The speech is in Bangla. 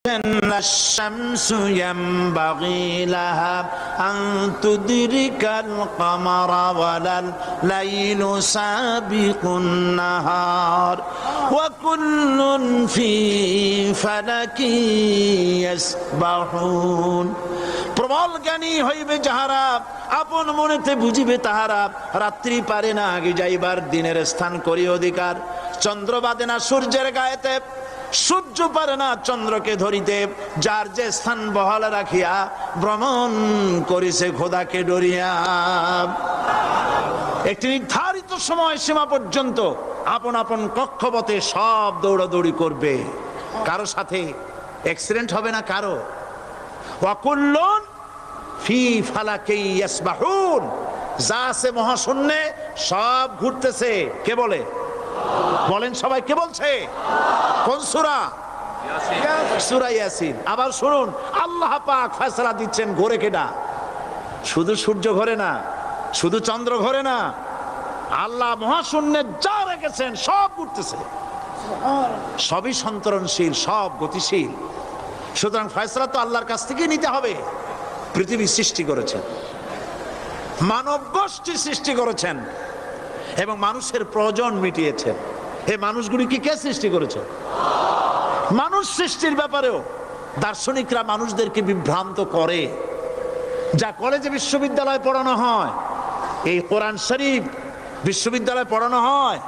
الشمس ينبغي لها أن تدرك القمر ولا الليل سابق النهار وكل في فلك يسبحون। প্রবল জ্ঞানী হইবে যাহারা, আপন মনেতে বুঝিবে তাহারা। রাত্রি পারে না আগে যাইবার, দিনের স্থান করি অধিকার। চন্দ্র বাদে না সূর্যের গায়েতে, সূর্য পারে না চন্দ্রকে ধরিতে। যার যে স্থান বহাল রাখিয়া ভ্রমণ করিছে খোদাকে ডরিয়া। একটি নির্ধারিত সময় সীমা পর্যন্ত আপন আপন কক্ষপথে সব দৌড়াদৌড়ি করবে, কারো সাথে অ্যাক্সিডেন্ট হবে না কারো। ওয়াকুল্লুন ফি ফালাকি ইয়াসবাহুন, যা আছে মহাশূন্যে সব ঘুরতেছে। কে বলে? বলেন সবাই, কে বলছে? কোন সূরা? সূরা ইয়াসিন। আবার শুনুন, আল্লাহ পাক ফয়সালা দিচ্ছেন ঘোরে কেডা? শুধু সূর্য ঘোরে না, শুধু চন্দ্র ঘোরে না, আল্লাহ মহাশূন্যে যা রেখেছেন সব ঘুরতেছে, সবই সন্তরণশীল, সব গতিশীল। সুতরাং ফয়সালা তো আল্লাহর কাছ থেকে নিতে হবে। পৃথিবী সৃষ্টি করেছেন, মানব গোষ্ঠী সৃষ্টি করেছেন এবং মানুষের প্রয়োজন মিটিয়েছেন। এই মানুষগুলিকে কে সৃষ্টি করেছে? মানুষ সৃষ্টির ব্যাপারেও দার্শনিকরা মানুষদেরকে বিভ্রান্ত করে। যা কলেজে বিশ্ববিদ্যালয়ে পড়ানো হয়, এই কোরআন শরীফ বিশ্ববিদ্যালয়ে পড়ানো হয়?